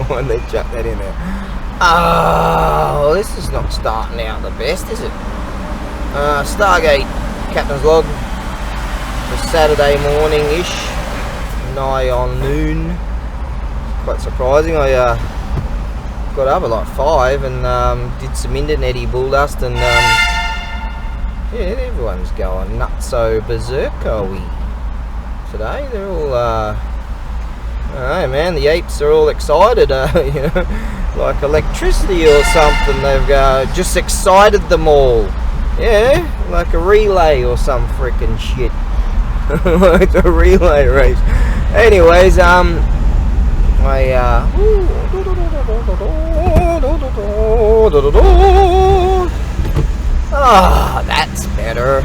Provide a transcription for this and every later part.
when they chuck that in there. Oh, this is not starting out the best, is it? Stargate Captain's Log for Saturday morning-ish, nigh on noon. Quite surprising. I got up at like 5 and did some internety bull dust, and yeah, everyone's going nutso berserko-y today. They're all I don't know, man, the apes are all excited, you know, like electricity or something. They've just excited them all. Yeah, like a relay or some freaking shit. Like a relay race. Anyways, that's better.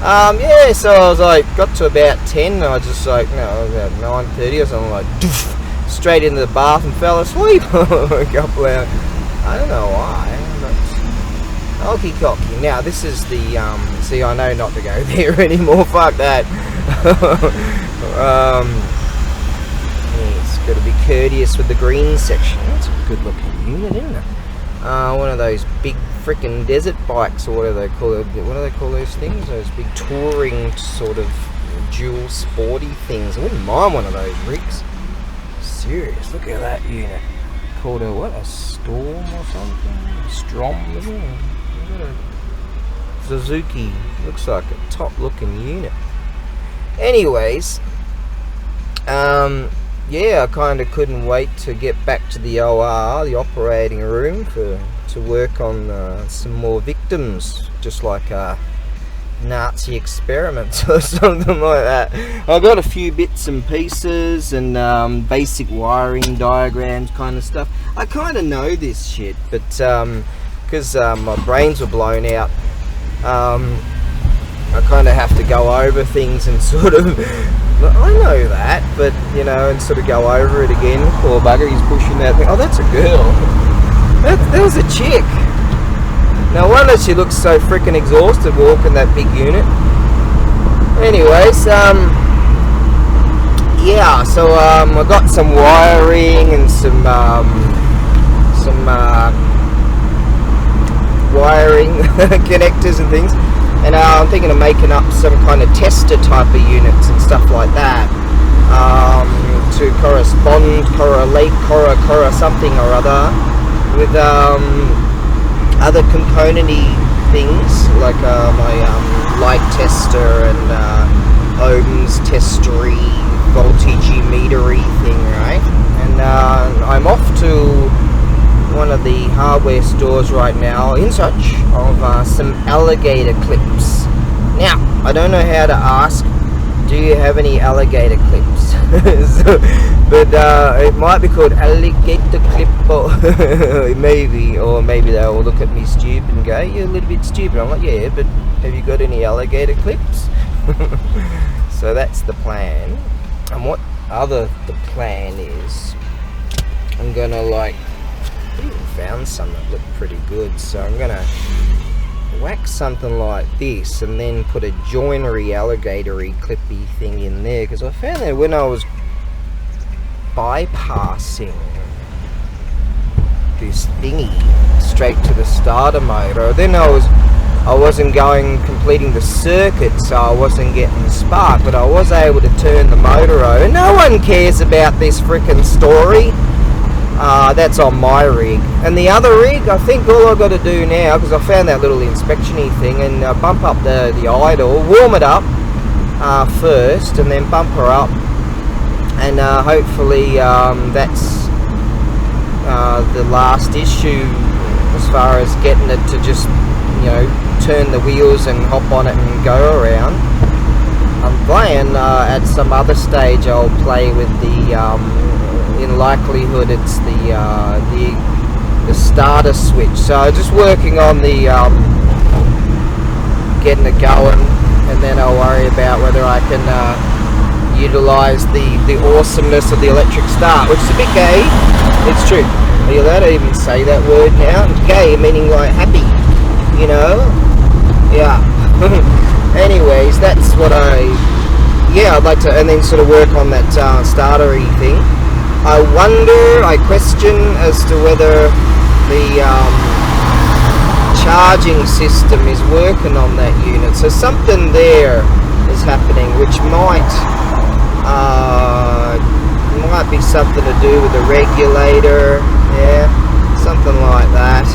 Yeah, so I was like, got to about 10, and I was just like, no, about 9:30 or something, like, doof, straight into the bath and fell asleep. Woke up loud. I don't know why, but okie cocky. Now, this is the, see, I know not to go there anymore, fuck that. It's got to be courteous with the green section. It's a good looking unit, isn't it? One of those big frickin' desert bikes, or what do they call it? What do they call those things? Those big touring sort of dual sporty things. I wouldn't mind one of those rigs. Serious, look at that unit. Called a what? A Storm or something? A Strom, isn't it? Suzuki. Looks like a top looking unit. Anyways, yeah, I kind of couldn't wait to get back to the OR, the operating room, to work on some more victims, just like Nazi experiments or something like that. I got a few bits and pieces and basic wiring diagrams kind of stuff. I kind of know this shit, but because my brains were blown out, I kind of have to go over things and sort of, I know that, but, you know, and sort of go over it again. Poor bugger, he's pushing that thing. Oh, that's a girl. That was a chick. No wonder she looks so freaking exhausted walking that big unit. Anyways, yeah, so I got some wiring and some wiring connectors and things. And I'm thinking of making up some kind of tester type of units and stuff like that, to correspond, correlate, something or other with other componenty things, like my light tester and ohms testery, voltage metery thing, right? And I'm off to one of the hardware stores right now in search of some alligator clips. Now, I don't know how to ask, do you have any alligator clips? But it might be called alligator clip, or maybe they will look at me stupid and go, you're a little bit stupid. I'm like, yeah, but have you got any alligator clips? So that's the plan. And what the plan is, I'm gonna like, I even found some that look pretty good, so I'm gonna whack something like this and then put a joinery alligatory clippy thing in there, because I found that when I was bypassing this thingy straight to the starter motor, then I wasn't completing the circuit, so I wasn't getting spark, but I was able to turn the motor over. No one cares about this freaking story. That's on my rig. And the other rig, I think all I've got to do now, because I found that little inspection-y thing, and bump up the idle, warm it up first, and then bump her up, and hopefully that's the last issue as far as getting it to just, you know, turn the wheels and hop on it and go around. I'm playing at some other stage I'll play with the in likelihood it's the starter switch. So just working on the getting it going, and then I'll worry about whether I can utilize the awesomeness of the electric start, which is a bit gay. It's true. Are you allowed to even say that word now? Gay meaning like happy, you know? Yeah. Anyways, that's what I'd like to, and then sort of work on that startery thing. I question as to whether the charging system is working on that unit. So something there is happening, which might be something to do with the regulator. Yeah, something like that.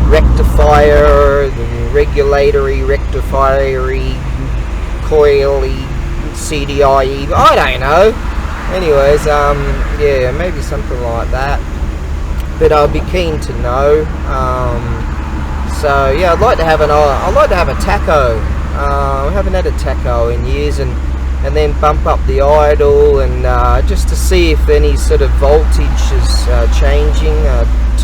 Rectifier, regulatory, rectifiery, coily, CDIE, I don't know. Anyways, yeah, maybe something like that. But I'd be keen to know. So yeah, I'd like to have a tacho. I haven't had a tacho in years, and then bump up the idle, and just to see if any sort of voltage is changing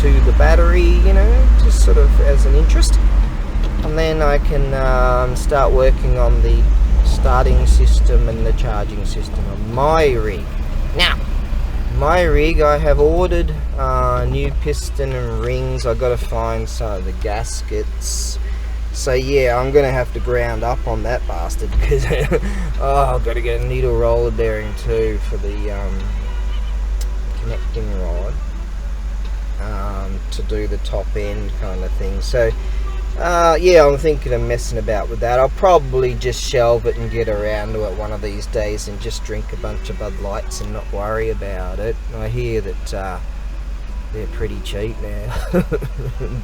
to the battery, you know, just sort of as an interest. And then I can start working on the starting system and the charging system on my rig. Now, my rig, I have ordered new piston and rings. I got to find some of the gaskets. So yeah, I'm gonna have to ground up on that bastard, because I've got to get a needle roller bearing too for the connecting rod to do the top end kind of thing. So yeah, I'm thinking of messing about with that. I'll probably just shelve it and get around to it one of these days and just drink a bunch of Bud Lights and not worry about it. I hear that they're pretty cheap now.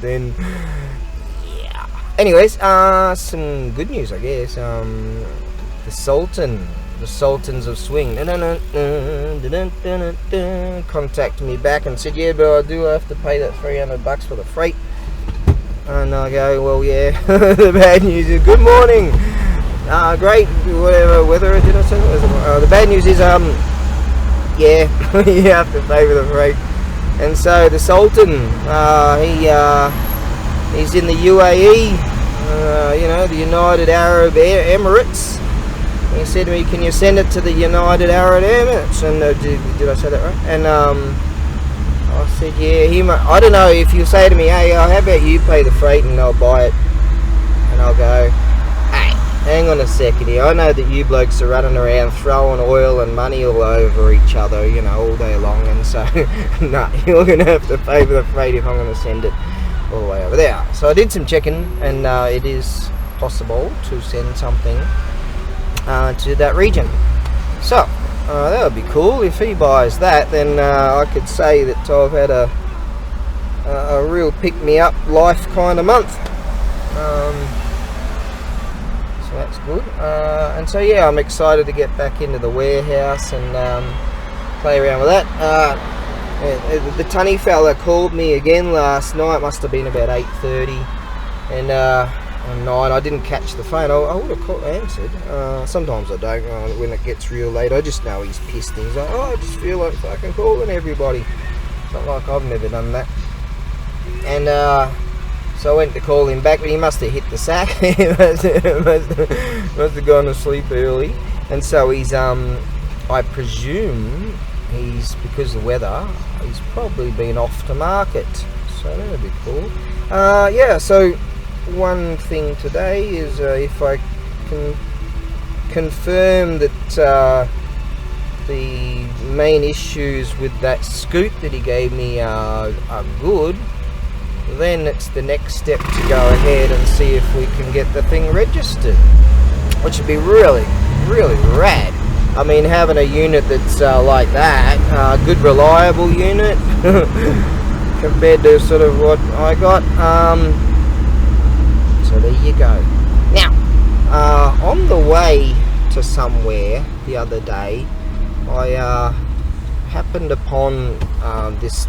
Then yeah. Anyways, some good news, I guess. The Sultans of Swing contacted me back and said, yeah, but I do have to pay that $300 for the freight. And I go, well, yeah. The bad news is, good morning. Great, whatever weather did I say? The bad news is, yeah, you have to pay for the freight. And so the Sultan, he's in the UAE, you know, the United Arab Emirates. He said to me, can you send it to the United Arab Emirates? And did I say that right? And I said, yeah. I don't know, if you say to me, hey, how about you pay the freight and I'll buy it? And I'll go, hey, hang on a second here. I know that you blokes are running around throwing oil and money all over each other, you know, all day long. And so, no, you're going to have to pay for the freight if I'm going to send it all the way over there. So I did some checking, and it is possible to send something to that region. So that would be cool. If he buys that, then I could say that I've had a real pick-me-up life kind of month. So that's good. And so yeah, I'm excited to get back into the warehouse and play around with that. The tunny fella called me again last night. Must have been about 8:30, and on 9. I didn't catch the phone. I would have answered. Sometimes I don't when it gets real late. I just know he's pissed. He's like, oh, I just feel like fucking calling everybody. It's not like I've never done that. And so I went to call him back, but he must have hit the sack. He must have gone to sleep early. And so he's, I presume he's, because of the weather, he's probably been off to market. So that would be cool. Yeah, so one thing today is if I can confirm that the main issues with that scoot that he gave me are good, then it's the next step to go ahead and see if we can get the thing registered, which would be really, really rad. I mean, having a unit that's like that, good reliable unit compared to sort of what I got. So there you go. Now, on the way to somewhere the other day, I happened upon this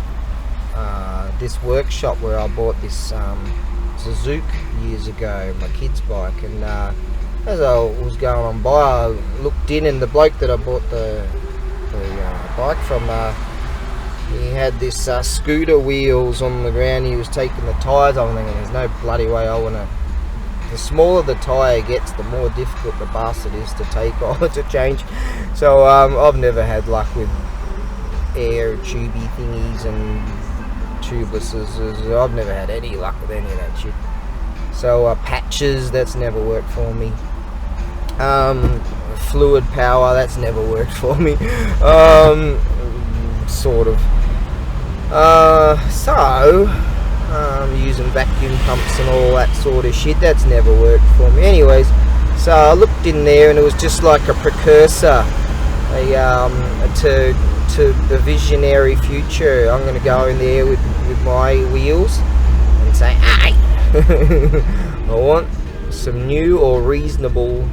workshop where I bought this Suzuki years ago, my kid's bike, and as I was going on by, I looked in, and the bloke that I bought the bike from, he had this scooter wheels on the ground. He was taking the tyres. I'm thinking, there's no bloody way I want to. The smaller the tyre gets, the more difficult the bastard is to take off, to change. So I've never had luck with air tubey thingies and tubelesses. I've never had any luck with any of that shit. So patches, that's never worked for me. fluid power, that's never worked for me. Sort of. Using vacuum pumps and all that sort of shit, that's never worked for me. Anyways, so I looked in there and it was just like a precursor to the visionary future. I'm going to go in there with my wheels and say, hey, I want some new or reasonable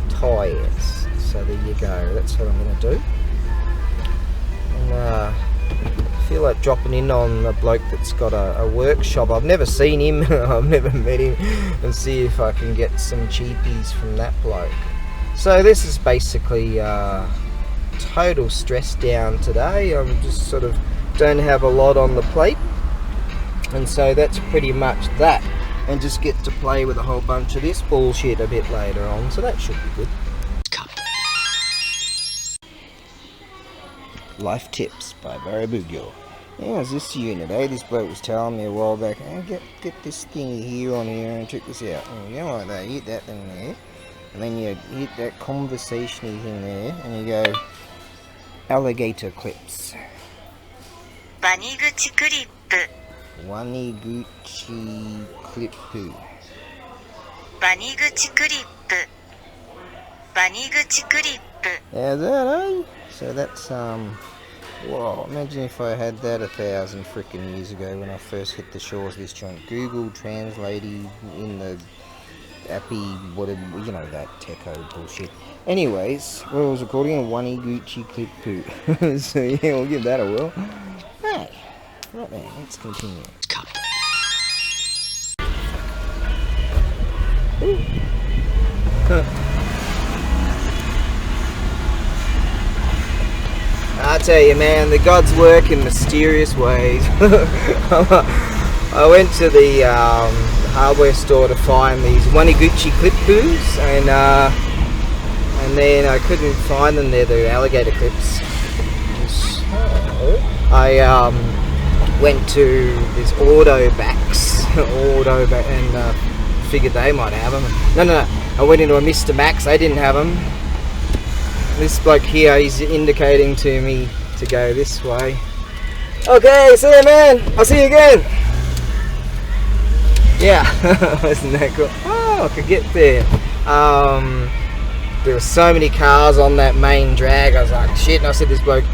tyres. So there you go, that's what I'm going to do. And I feel like dropping in on a bloke that's got a workshop. I've never seen him, I've never met him, and see if I can get some cheapies from that bloke. So this is basically total stress down today. I'm just sort of don't have a lot on the plate, and so that's pretty much that, and just get to play with a whole bunch of this bullshit a bit later on, so that should be good. Life tips by ABAREBUGYO. Yeah, it's this unit, This bloke was telling me a while back, get this thing here on here and check this out. And you go like that, hit that thing there, and then you hit that conversation-y thing there, and you go, alligator clips. Waniguchi clip. Waniguchi clip. Waniguchi clip. Waniguchi clip. How's that, eh? So that's, whoa, imagine if I had that 1,000 freaking years ago when I first hit the shores of this joint. Google Translating in the appy, whatever, you know, that techo bullshit. Anyways, what I was recording, a Waniguchi clip poo. So yeah, we'll give that a whirl. Hey, right then, let's continue. I tell you, man, the gods work in mysterious ways. I went to the hardware store to find these Waniguchi clip poos, and then I couldn't find them. They're the alligator clips. So I went to this Autobacks, and figured they might have them. No. I went into a Mr. Max. They didn't have them. This bloke here, he's indicating to me to go this way. Okay, see you, man. I'll see you again. Yeah, isn't that cool? Oh, I could get there. There were so many cars on that main drag. I was like, shit. And I said to this bloke,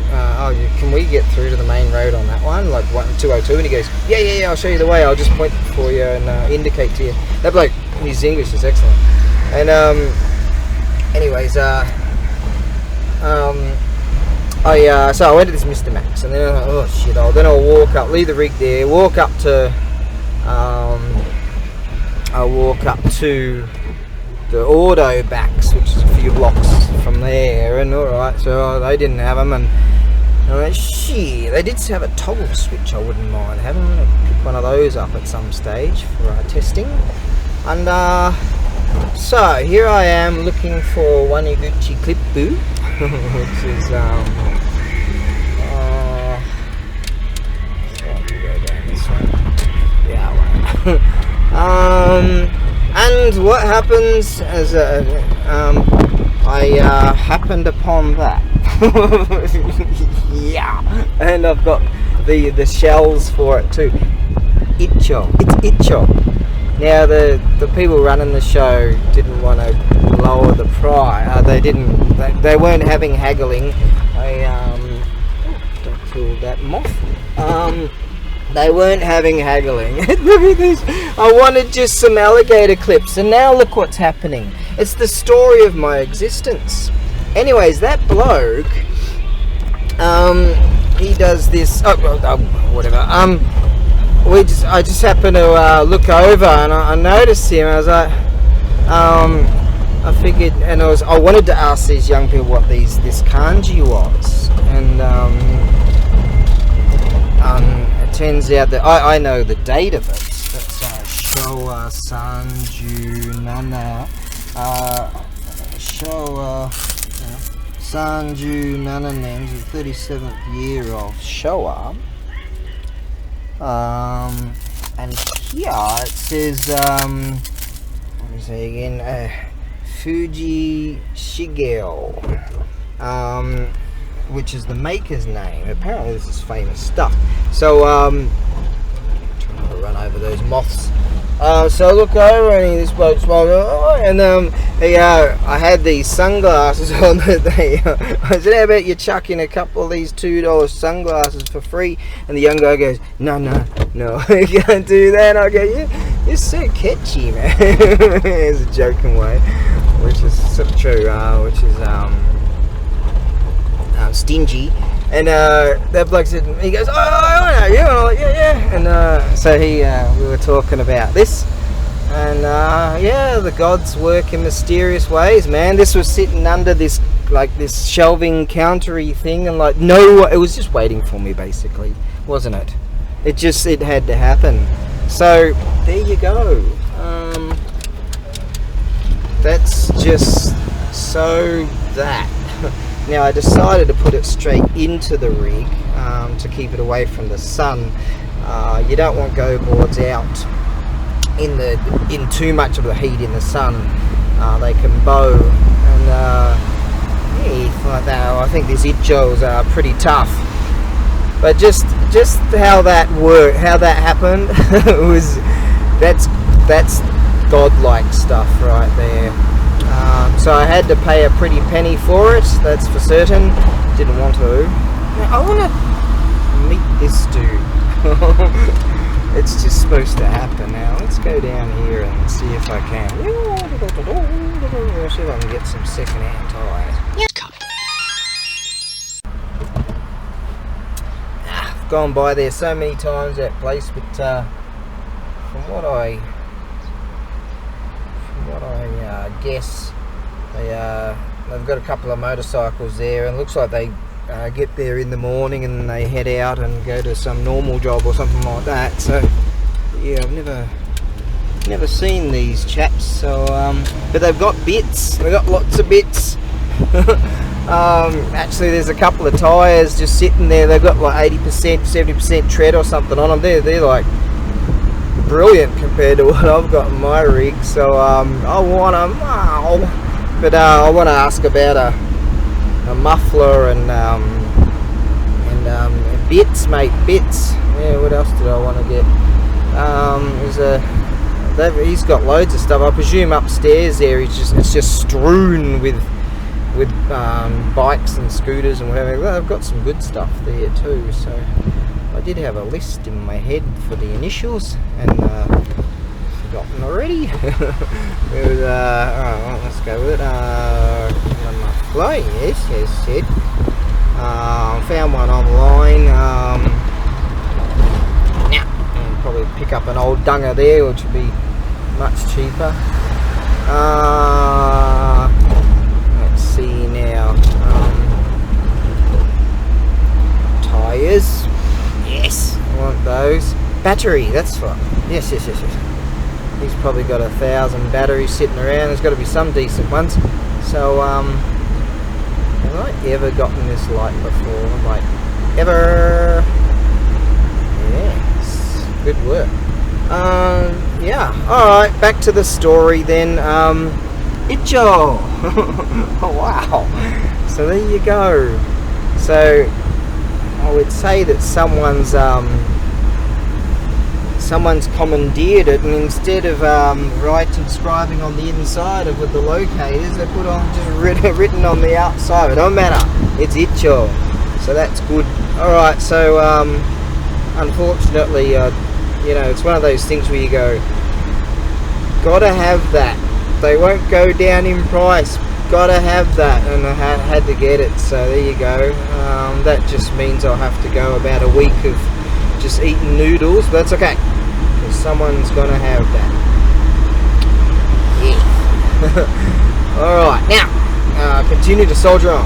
can we get through to the main road on that one, like 202? And he goes, yeah, I'll show you the way. I'll just point for you and indicate to you. That bloke, his English is excellent. And anyways, so I went to this Mr. Max, and then I was like, oh shit, then I'll walk up, leave the rig there, walk up to the Autobacks, which is a few blocks from there, and alright, so they didn't have them, and I went, shit, they did have a toggle switch I wouldn't mind having. I'm going to pick one of those up at some stage for testing, and so here I am looking for Waniguchi clip boo. Which is so I'll go down this way. Yeah, and what happens as I happened upon that. Yeah, and I've got the shells for it too. It's Icho. Now the people running the show didn't want to lower the price. They weren't having haggling. Don't kill that moth. They weren't having haggling. Look at this. I wanted just some alligator clips, and now look what's happening. It's the story of my existence. Anyways, that bloke, he does this. Whatever. I just happened to look over, and I noticed him. I was like, I figured, and I wanted to ask these young people what this kanji was, and it turns out that I know the date of it. That's Showa Sanju Nana, Showa Sanju Nana names, the 37th year of Showa. And here it says, what is it again? Fuji Shigeo, which is the maker's name. Apparently this is famous stuff. So trying to run over those moths. So I look over and this bloke's smiling, and I had these sunglasses on that they, I said, how about you chuck in a couple of these $2 sunglasses for free? And the young guy goes, no, you can't do that. I go, you're so catchy, man. It's a joking way, which is sort of true, which is stingy. And that bloke said, he goes, I know you. And I'm like, yeah. And so we were talking about this. And the gods work in mysterious ways, man. This was sitting under this shelving countery thing, and it was just waiting for me, basically, wasn't it? It had to happen. So there you go. That's just so that. Now I decided to put it straight into the rig to keep it away from the sun. You don't want go boards out in too much of the heat in the sun. They can bow, and like that. I think these Ichos are pretty tough. But just how that worked, how that happened, that's godlike stuff right there. So I had to pay a pretty penny for it, that's for certain. Didn't want to. Now, I want to meet this dude. It's just supposed to happen now. Let's go down here and see if I can. See if I can get some second-hand tyres. I've gone by there so many times, that place, but from what I guess, they've got a couple of motorcycles there, and it looks like they get there in the morning and they head out and go to some normal job or something like that. So yeah, I've never seen these chaps. So but they've got bits. They've got lots of bits. Actually, there's a couple of tyres just sitting there. They've got like 80%, 70% tread or something on them. They're like brilliant compared to what I've got in my rig. So I want them, but I want to ask about a muffler and bits, mate, bits. Yeah, what else did I want to get? He's got loads of stuff. I presume upstairs there it's just strewn with bikes and scooters and whatever. Well, I've got some good stuff there too. So I did have a list in my head for the initials, and forgotten already. It was, alright, let's go with it. Muffler, yes, it. Found one online. Now, I'll probably pick up an old dunger there, which would be much cheaper. Let's see now. Tyres. Yes, I want those. Battery, that's right. Yes. He's probably got 1,000 batteries sitting around. There's got to be some decent ones. So, have I ever gotten this light before? Like, ever? Yes, good work. Yeah, alright, back to the story then. Icho! Oh, wow. So there you go. So, I would say that someone's commandeered it, and instead of writing, scribing on the inside of with the locators, they put on just written on the outside. It don't matter, it's Icho, so that's good. Alright, so unfortunately, it's one of those things where you go, gotta have that. They won't go down in price, gotta have that, and I had to get it. So there you go. That just means I'll have to go about a week of just eating noodles, but that's okay, because someone's gonna have that. Yeah. Alright, now continue to soldier on.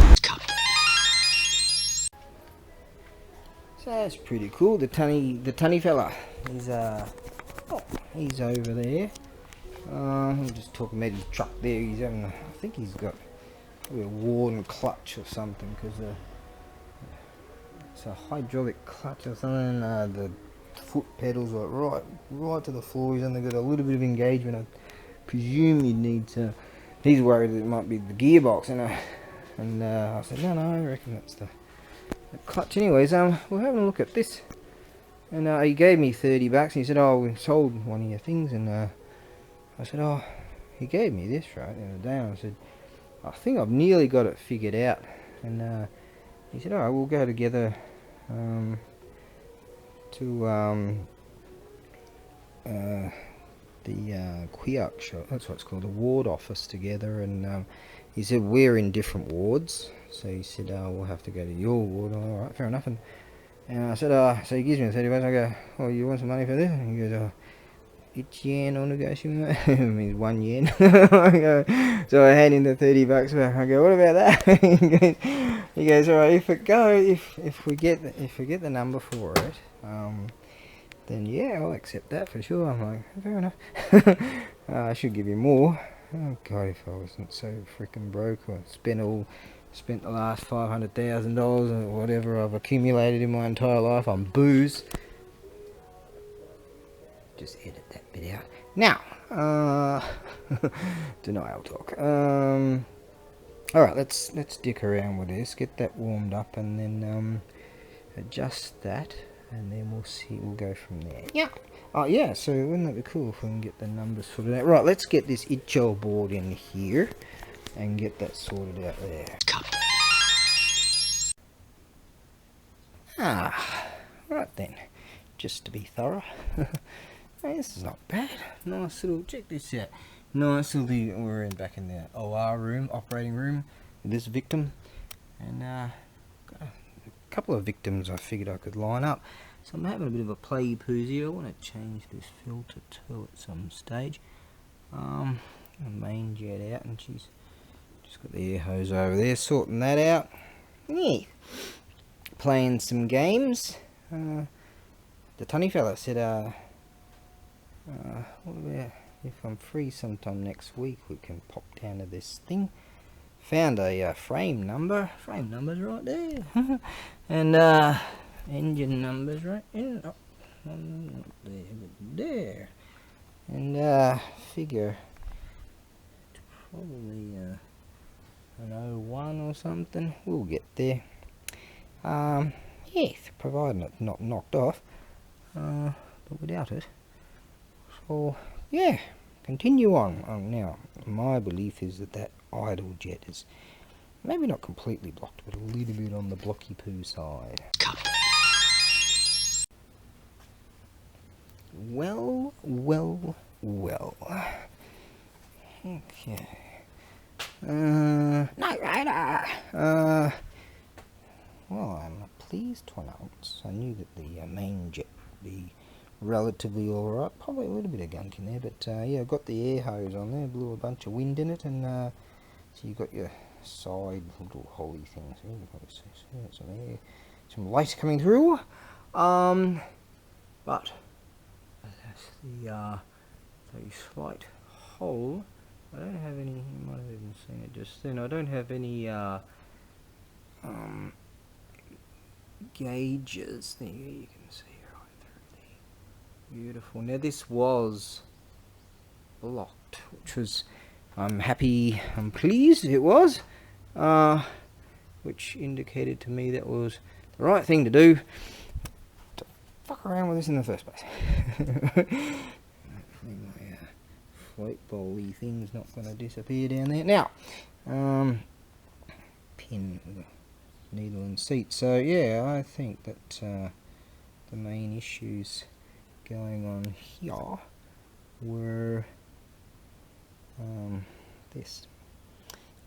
So that's pretty cool. The tunny fella, he's over there. I'm just talking about his truck there. He's having I think he's got probably a worn clutch or something, because it's a hydraulic clutch or something. The foot pedals are right to the floor. He's only got a little bit of engagement. I presume you need to he's worried that it might be the gearbox, and I said, no, I reckon that's the clutch. Anyways, we're having a look at this, and he gave me $30, and he said, oh, we sold one of your things, and I said, oh, he gave me this right the other day, and I said, I think I've nearly got it figured out, and he said, alright, we'll go together to the Quiark shop, that's what it's called, the ward office together, and he said we're in different wards, so he said, we'll have to go to your ward. Alright, fair enough. And I said, so he gives me the $30. I go, oh, you want some money for this? And he goes, it's yen or negotiation. It means 1 yen. I go, so I hand him the $30 back. I go, what about that? he goes, alright, if we get the number for it, then yeah, I'll accept that for sure. I'm like, fair enough. I should give you more. Oh god, if I wasn't so freaking broke, or spent the last $500,000 or whatever I've accumulated in my entire life on booze. Just edit that bit out. Now, denial talk. Alright, let's dick around with this, get that warmed up, and then adjust that, and then we'll go from there. Yeah. Oh yeah, so wouldn't that be cool if we can get the numbers sorted out? Right, let's get this Icho board in here and get that sorted out there. Right then, just to be thorough. Hey, this is not bad. Nice little, check this out. Nice little, we're back in the OR room, operating room, with this victim, and got a couple of victims I figured I could line up. So I'm having a bit of a play poozy. I want to change this filter too at some stage. The main jet out, and she's just got the air hose over there, sorting that out. Yeah, playing some games. The tunny fella said, what about if I'm free sometime next week, we can pop down to this thing. Found a frame number. Frame number's right there. And engine numbers right in, not there, but there. And figure probably an 01 or something. We'll get there. Yes, providing it's not knocked off, but without it. So yeah, continue on. Now my belief is that idle jet is maybe not completely blocked, but a little bit on the blocky poo side. Well. Okay. Night Rider. Well, I'm pleased to announce I knew that the main jet would be relatively alright. Probably a little bit of gunk in there, but yeah, I've got the air hose on there, blew a bunch of wind in it, and so you've got your side little holy things. So you can probably see some air, some light coming through. But that's the slight hole. I don't have any, you might have even seen it just then, I don't have any gauges there. You can see right through there. Beautiful. Now this was blocked, which was, I'm pleased it was, which indicated to me that was the right thing to do, to fuck around with this in the first place. Float ball-y thing's not going to disappear down there. Now, pin, needle and seat. So yeah, I think that the main issues going on here were this.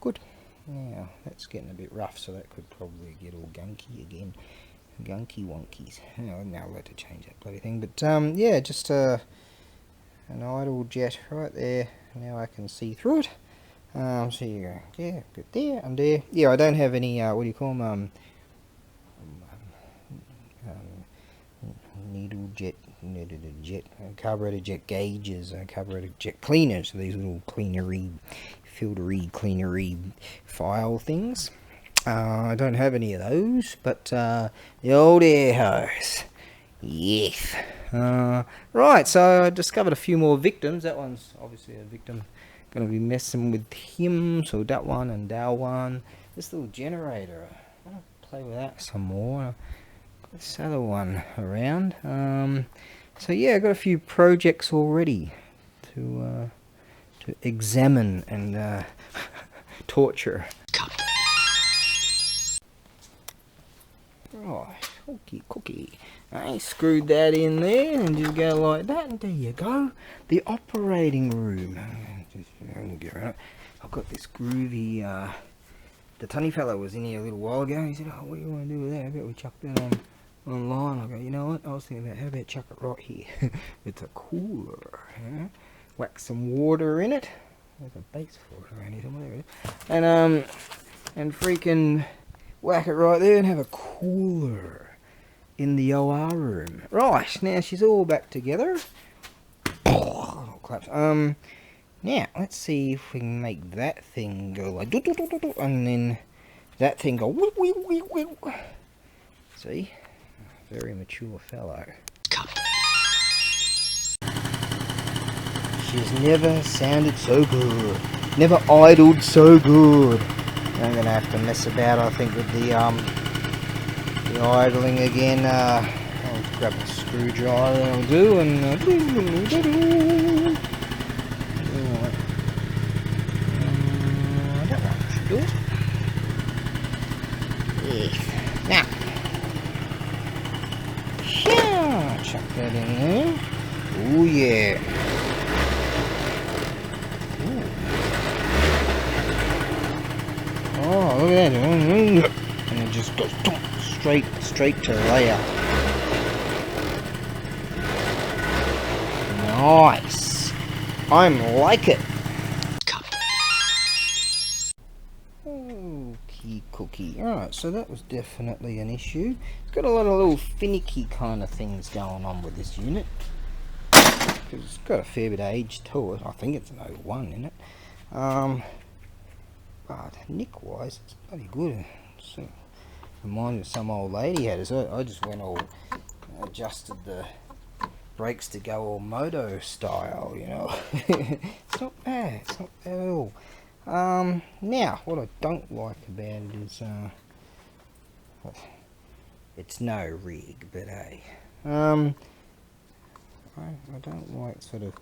Good. Now that's getting a bit rough, so that could probably get all gunky again. Gunky wonkies. Now I'll have to change that bloody thing. But yeah, just an idle jet right there. Now I can see through it. So you go, yeah, good there and there. Yeah, I don't have any what do you call them? Carburetor jet gauges, carburetor jet cleaners. So these little cleanery, filtery, file things. I don't have any of those, but the old air hose. Yes. Right, so I discovered a few more victims. That one's obviously a victim Gonna be messing with him, so that one and that one. This little generator, I'm gonna play with that some more. Got this other one around. So yeah, I've got a few projects already to examine and torture. Right, cookie. I screwed that in there and just go like that, and there you go. The operating room. I've got this groovy, the tunny fellow was in here a little while ago. He said, oh, what do you want to do with that? How about we chuck that online? I go, you know what? I was thinking about, how about chuck it right here? It's a cooler. Yeah? Whack some water in it. There's a base for it around here somewhere. There it is. And freaking whack it right there and have a cooler in the OR room. Right, now she's all back together. Oh, claps. Now let's see if we can make that thing go like doo, doo, doo, doo, doo, and then that thing go wee, wee, wee, wee. See? Very mature fellow. She's never sounded so good. Never idled so good. I'm gonna have to mess about, I think, with the idling again. I'll grab a screwdriver and I'll do, and that one should do it. Yes. Now, chuck that in there. Oh yeah. Oh, look at that. And it just goes straight to layer. Nice. I'm like it. Okay, cookie. Alright, so that was definitely an issue. It's got a lot of little finicky kind of things going on with this unit. It's got a fair bit of age to it. I think it's an 01 in it. But nick wise, it's bloody good. So, reminds me of some old lady had it. So I just went all adjusted the brakes to go all moto style, you know. It's not bad. It's not bad at all. Now, what I don't like about it is it's no rig, but hey, I don't like sort of.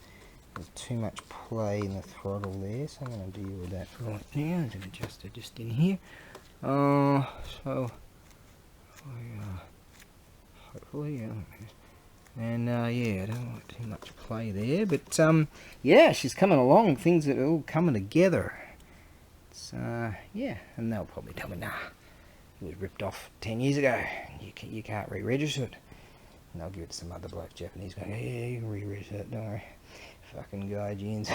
There's too much play in the throttle there, so I'm going to deal with that right now. I'm going to adjust it just in here. Hopefully, and yeah, I don't like too much play there, but yeah, she's coming along. Things are all coming together. It's yeah, and they'll probably tell me, nah, it was ripped off 10 years ago. You can't re-register it. And I'll give it to some other bloke, Japanese guy. Yeah, you can re-register it. Don't worry. Fucking Gaijins.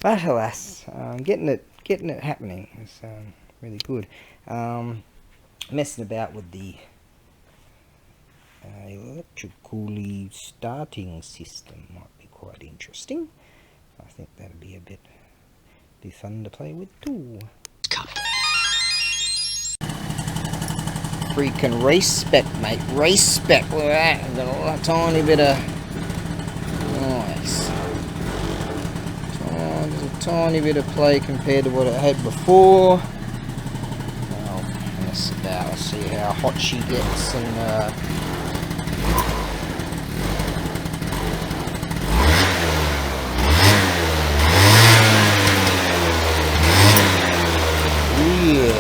But alas, getting it happening. It's really good. Messing about with the electrically starting system might be quite interesting. I think that'd be be fun to play with too. Freaking race spec, mate. Race spec. Look at that. I've got a tiny bit of. Nice. Just a tiny bit of play compared to what it had before. I'll mess about, see how hot she gets, and yeah.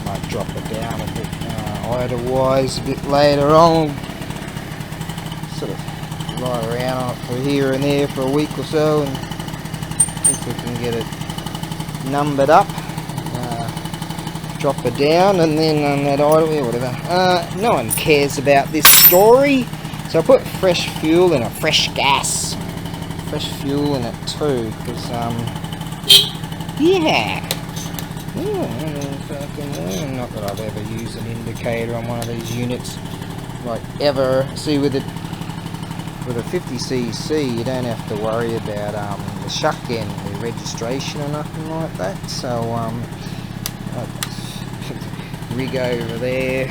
Might drop it down a bit. Idle-wise a bit later on, sort of lie around on it for here and there for a week or so, and if we can get it numbered up, drop it down, and then on that idle, yeah, whatever. No one cares about this story, so I put fresh fuel in it, fresh gas, fresh fuel in it too, because yeah. Not that I've ever used an indicator on one of these units, like ever. See, with a 50cc, you don't have to worry about the shuck end, the registration or nothing like that. So rig over there,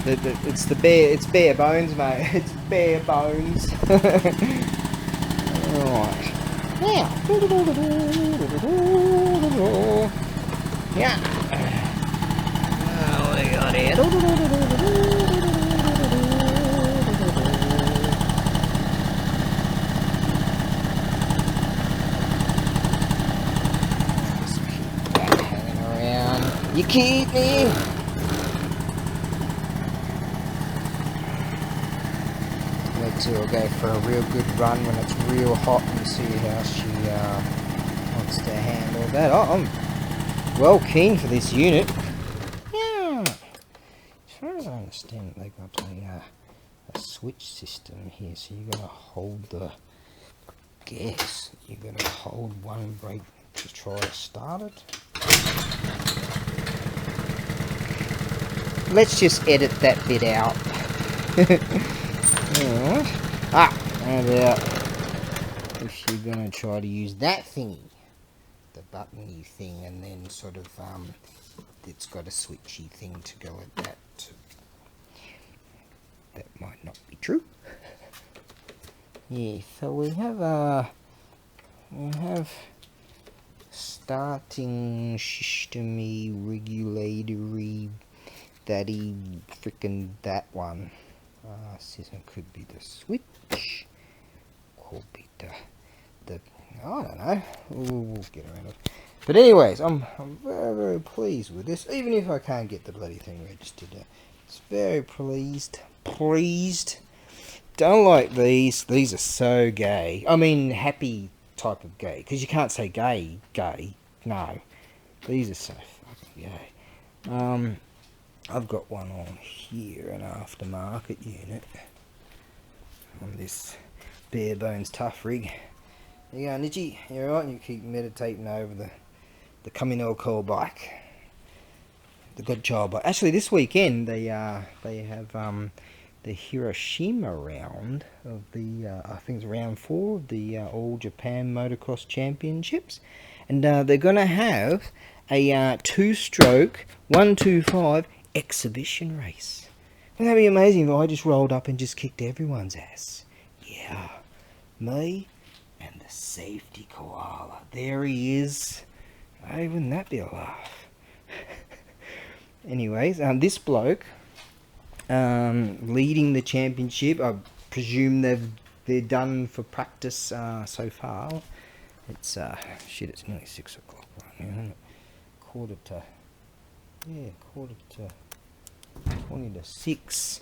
It's bare bones, mate. It's bare bones. Right. Now. Yeah. What do we got here? Just keep that hanging around. You keep me. We'll go for a real good run when it's real hot and see how she wants to handle that. Oh, I'm well keen for this unit. Yeah. As far as I understand, they've got a switch system here, so you've got to hold the gas. You've got to hold one brake to try to start it. Let's just edit that bit out. Alright. How about if you're going to try to use that thingy, the buttony thing, and then sort of, it's got a switchy thing to go with that. That might not be true. Yeah, so we have starting system-y, regulatory, thatty, frickin' that one. System could be the switch, could be the I don't know. We'll get around it. But anyways, I'm very, very pleased with this, even if I can't get the bloody thing registered. It's very pleased. Don't like these. These are so gay. I mean, happy type of gay, because you can't say gay. No, these are so fucking gay. I've got one on here, an aftermarket unit on this bare bones tough rig. There you go, Nidgy. You're right. You keep meditating over the Camino Coal bike, the good child bike. Actually, this weekend they have the Hiroshima round of the I think it's round 4 of the All Japan Motocross Championships, and they're gonna have a 2-stroke 125 exhibition race. Wouldn't that be amazing if I just rolled up and just kicked everyone's ass? Yeah, me and the safety koala. There he is. Hey, wouldn't that be a laugh? Anyways, this bloke leading the championship. I presume they're done for practice so far. It's shit. It's nearly 6 o'clock right now, isn't it? Quarter to 20 to 6.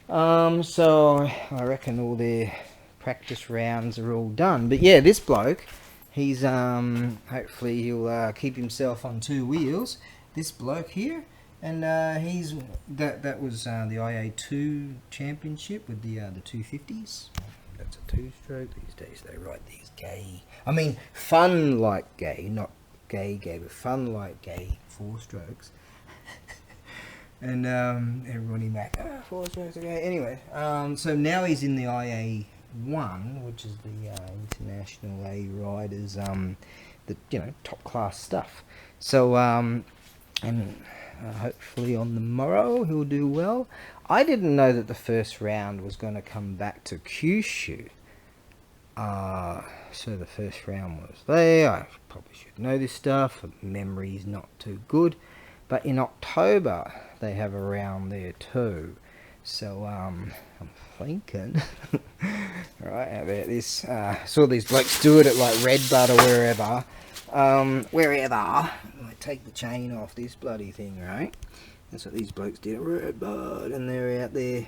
So I reckon all their practice rounds are all done. But yeah, this bloke, he's hopefully he'll keep himself on 2 wheels. This bloke here, and he's that was the IA2 championship with the 250s. That's a 2-stroke. These days they ride these gay. I mean, fun like gay, not gay, but fun like gay 4-strokes. And everybody back, 4-strokes, okay. Anyway, so now he's in the IA1, which is the International A Riders, the top class stuff. So and hopefully on the morrow he'll do well. I didn't know that the first round was going to come back to Kyushu. So the first round was there. I probably should know this stuff. Memory's not too good. But in October they have a round there too. So I'm thinking, right, how about this? Saw these blokes do it at like Redbud or wherever. I take the chain off this bloody thing, right? That's what these blokes did at Redbud, and they're out there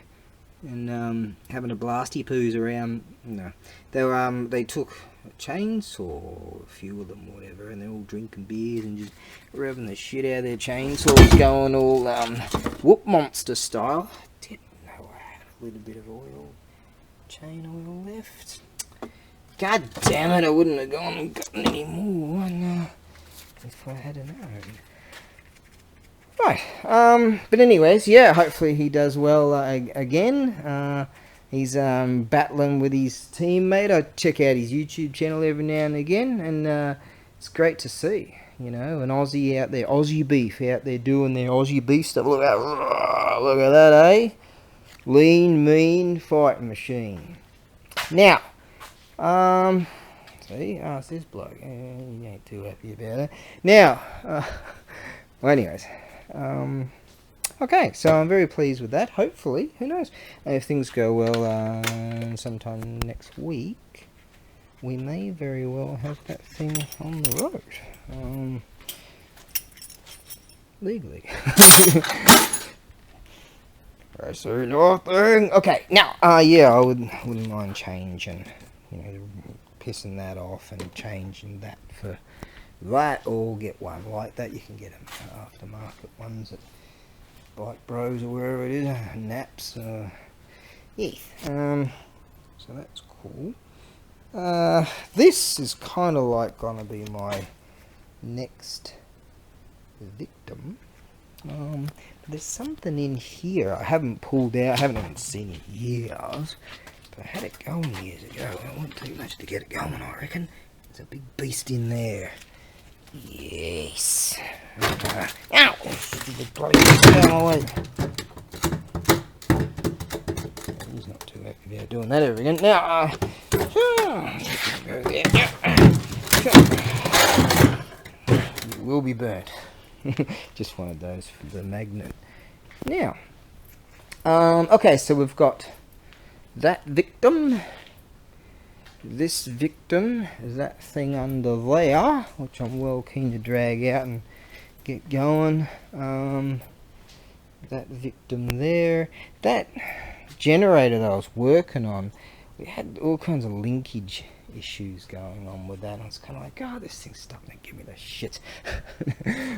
and having a blasty poos around. No, they took a chainsaw, a few of them, whatever, and they're all drinking beers and just revving the shit out of their chainsaws, going all whoop monster style. Didn't know I had a little bit of oil, chain oil left. God damn it, I wouldn't have gone and gotten any more if I had known. Right, but anyways, yeah, hopefully he does well again. He's battling with his teammate. I check out his YouTube channel every now and again, and it's great to see, an Aussie out there, Aussie beef out there doing their Aussie beef stuff. Look at that. look at that, eh? Lean, mean fighting machine. Now, see, it's this bloke. He ain't too happy about it. Now, well, anyways, okay, so I'm very pleased with that. Hopefully, who knows? If things go well, sometime next week, we may very well have that thing on the road. Legally. Okay, now, yeah, I wouldn't mind changing, pissing that off and changing that for that, or get one like that. You can get them aftermarket ones at Bike Bros or wherever it is, Naps. Yes. So that's cool. This is kind of like gonna be my next victim. But there's something in here I haven't pulled out. I haven't even seen it in years. But I had it going years ago. It wouldn't take much to get it going, I reckon. There's a big beast in there. Yes. Ow! Stupid bloody get out of my way. He's not too happy about doing that ever again. Now, go there. It will be burnt. Just one of those for the magnet. Now, okay, so we've got that victim. This victim is that thing under there, which I'm well keen to drag out and get going. That victim there. That generator that I was working on, we had all kinds of linkage issues going on with that. I was kind of like, oh, this thing's starting to give me the shit.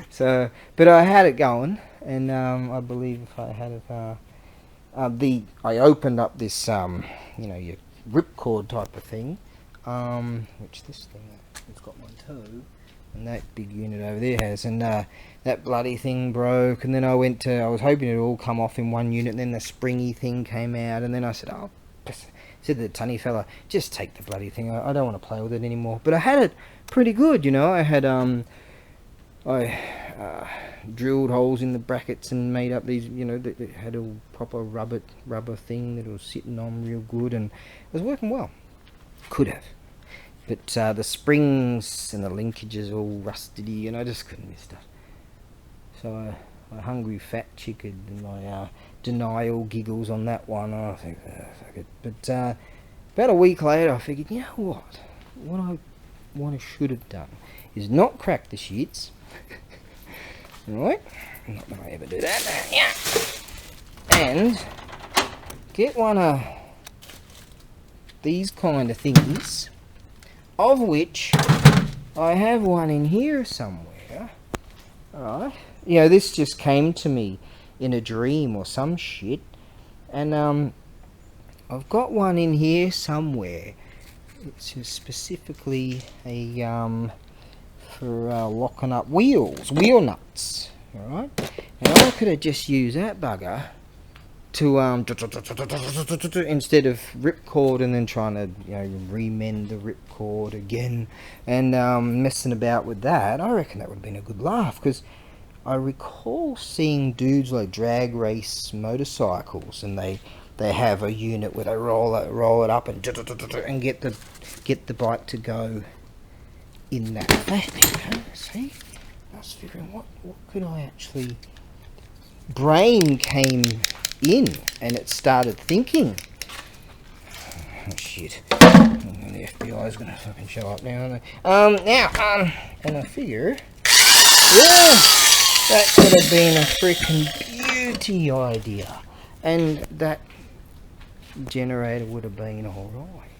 So, but I had it going, and I believe if I had it, I opened up this, your ripcord type of thing, which this thing has got my toe, and that big unit over there has, and that bloody thing broke, and then I was hoping it would all come off in one unit, and then the springy thing came out, and then I said, said to the tunny fella, just take the bloody thing, I don't want to play with it anymore. But I had it pretty good, I had I drilled holes in the brackets and made up these, that had a proper rubber thing that was sitting on real good, and it was working well. Could have, but the springs and the linkages all rusted, and I just couldn't miss stuff. So my hungry fat chicken and my denial giggles on that one. I think, fuck it. But about a week later, I figured, you know what I should have done is not crack the shits. Right? Not that I ever do that. Yeah. And get one of these kind of things, of which I have one in here somewhere. Alright. This just came to me in a dream or some shit, and I've got one in here somewhere. It's specifically a for locking up wheel nuts. Alright, and I could have just used that bugger to instead of ripcord and then trying to remend the ripcord again and messing about with that. I reckon that would have been a good laugh, because I recall seeing dudes like drag race motorcycles, and they have a unit where they roll it up and get the bike to go in that fashion. See, I was figuring what could I actually. Brain came in and it started thinking. Oh shit! The FBI's gonna fucking show up now, aren't they? And I figure, yeah. That could have been a freaking beauty idea, and that generator would have been alright.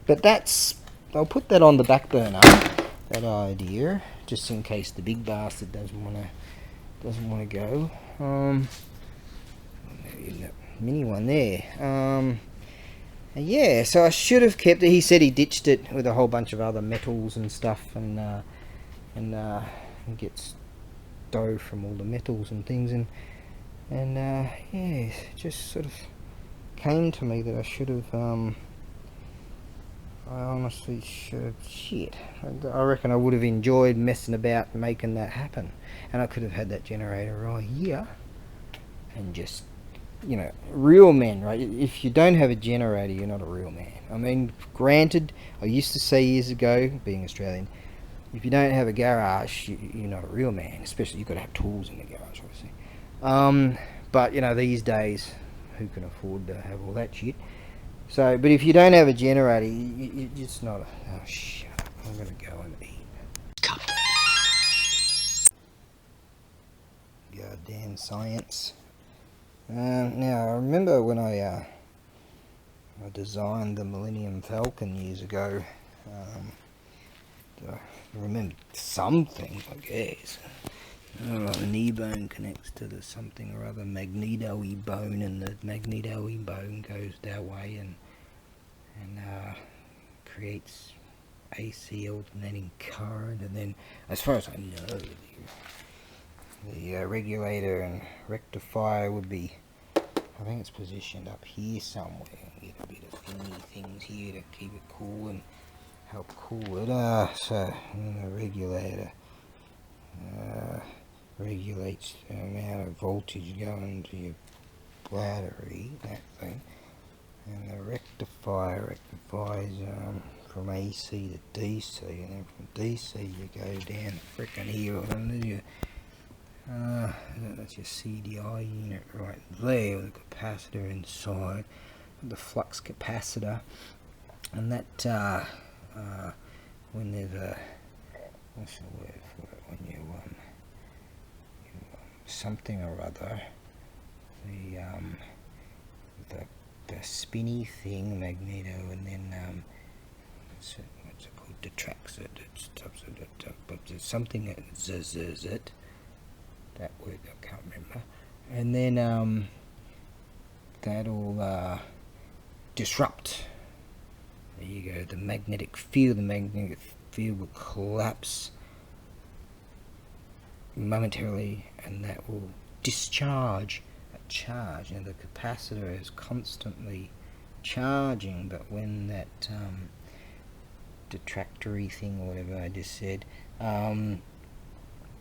But I'll put that on the back burner, that idea, just in case the big bastard doesn't want to go. Maybe that mini one there. Yeah, so I should have kept it. He said he ditched it with a whole bunch of other metals and stuff, and gets dough from all the metals and things, and yeah, it just sort of came to me that I should have I honestly should. Shit. I reckon I would have enjoyed messing about making that happen. And I could have had that generator right here. And just, you know, real men, right? If you don't have a generator, you're not a real man. I mean, granted, I used to say years ago, being Australian, if you don't have a garage, you're not a real man. Especially, you've got to have tools in the garage, obviously. But, you know, these days, who can afford to have all that shit? So, but if you don't have a generator, you're just not a... Oh, shut up. I'm going to go and eat. Goddamn science. Now, I remember when I designed the Millennium Falcon years ago. I remember some things, I guess. Like the knee bone connects to the something or other magneto-y bone, and the magneto-y bone goes that way and creates AC alternating current, and then, as far as I know, the regulator and rectifier would be, I think it's positioned up here somewhere. Get a bit of thingy things here to keep it cool and help cool it. So the regulator regulates the amount of voltage going to your battery, that thing, and the rectifier rectifies from AC to DC, and then from DC you go down frickin' here under your that's your CDI unit right there with the capacitor inside, the flux capacitor, and that when there's a, what's the word for it, when you something or other, the spinny thing, magneto, and then what's it called, detracts it, but there's something that zzzes it, that word I can't remember, and then that'll disrupt. There you go. The magnetic field will collapse momentarily, and that will discharge a charge. Now the capacitor is constantly charging, but when that detractory thing or whatever I just said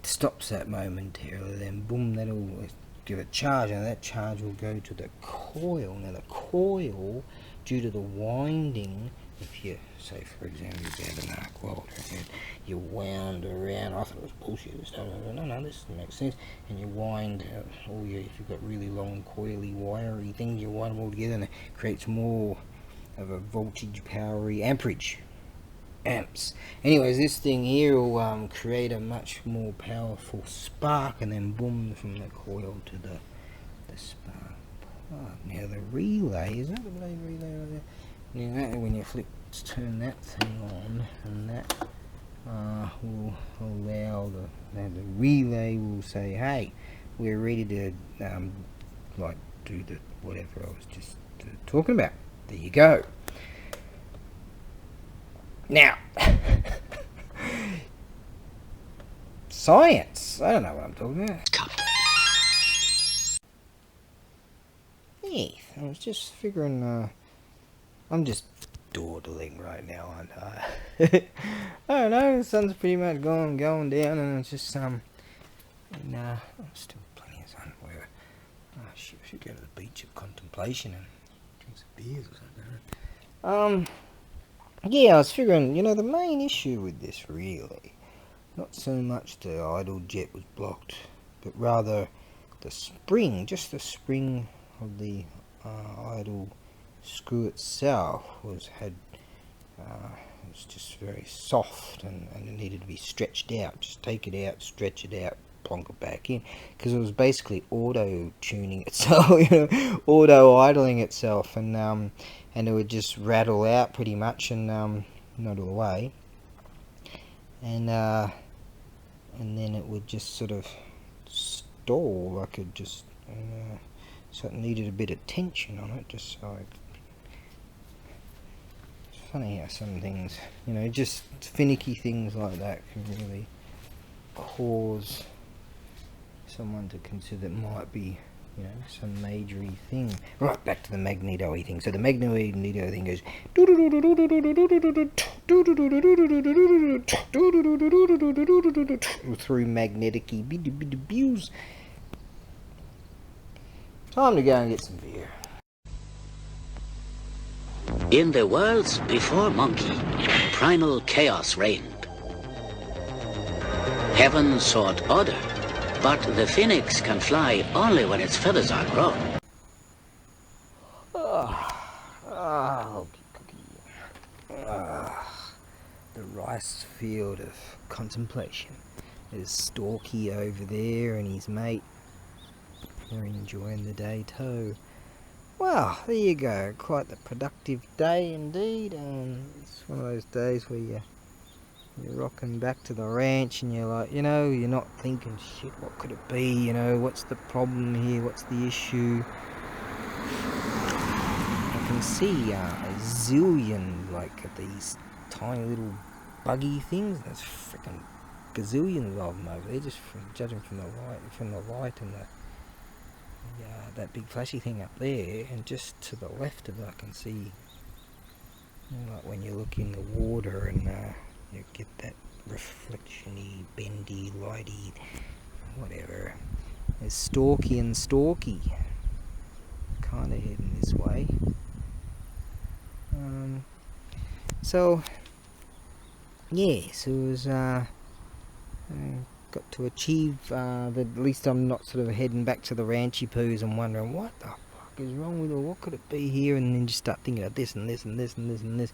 stops that momentarily, then boom, that'll give a charge, and that charge will go to the coil. Now the coil, due to the winding, if you say for example you had an arc welder and you wound around, I thought it was bullshit, no, this makes sense, and you wind all your, if you've got really long coily wiry things, you wind them all together and it creates more of a voltage powery amperage, amps. Anyways, this thing here will create a much more powerful spark, and then boom, from the coil to the spark plug. Now the relay, is that the blade relay right there? Now that, when you turn that thing on, and that will allow the relay will say, hey, we're ready to like do the whatever I was just talking about. There you go. Now, science. I don't know what I'm talking about. Yeah, I was just figuring. I'm just dawdling right now, aren't I? I don't know. The sun's pretty much going down, and it's just still plenty of sun. Where I should go to the beach of contemplation and drink some beers or something. Yeah, I was figuring, the main issue with this really, not so much the idle jet was blocked, but rather the spring, just the spring of the idle screw itself was just very soft, and it needed to be stretched out. Just take it out, stretch it out, plonk it back in, because it was basically auto tuning itself, auto idling itself, and it would just rattle out pretty much, and not all the way, and then it would just sort of stall, like it just, so it needed a bit of tension on it, just so it's funny how some things, just finicky things like that can really cause someone to consider it might be you know, some majory thing. Right, back to the magneto-y thing. So the magneto thing goes through magnetic-y views. Time to go and get some beer. In the worlds before Monkey, primal chaos reigned. Heaven sought order, but the phoenix can fly only when its feathers are grown. The rice field of contemplation. There's Storky over there and his mate. They're enjoying the day too. Well, there you go. Quite the productive day indeed. It's one of those days where you're rocking back to the ranch and you're like, you know, you're not thinking, shit, what could it be? You know, what's the problem here? What's the issue? I can see a zillion, like, of these tiny little buggy things. There's freaking gazillions of them over there, just judging from the light and that big flashy thing up there, and just to the left of it I can see, you know, like when you look in the water and you get that reflection-y, bendy, lighty, whatever. There's Storky and Storky kind of heading this way. So yes, it was got to achieve that at least I'm not sort of heading back to the ranchy poos and wondering what the fuck is wrong with it, what could it be here, and then just start thinking of this and this and this and this and this.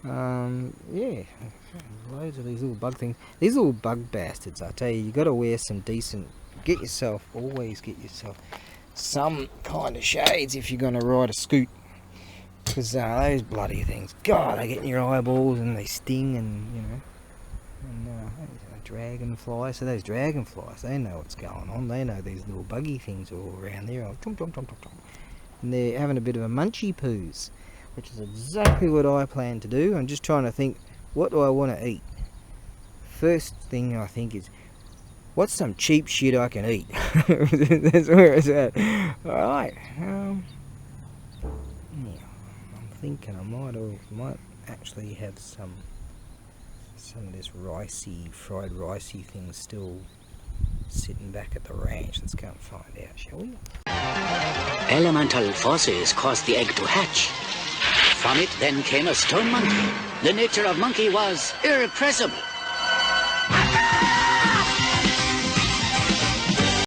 Yeah, loads of these little bug things. These little bug bastards, I tell you got to wear some decent, always get yourself some kind of shades if you're going to ride a scoot, because those bloody things, God, they get in your eyeballs and they sting, and you know, and dragonflies. So those dragonflies, they know what's going on. They know these little buggy things are all around there, and they're having a bit of a munchie poos, which is exactly what I plan to do. I'm just trying to think, what do I want to eat? First thing I think is, what's some cheap shit I can eat? That's where it's at. Alright, yeah, I'm thinking I might actually have some of this fried ricey thing still sitting back at the ranch. Let's go and find out, shall we? Elemental forces caused the egg to hatch. From it then came a stone monkey. The nature of monkey was irrepressible.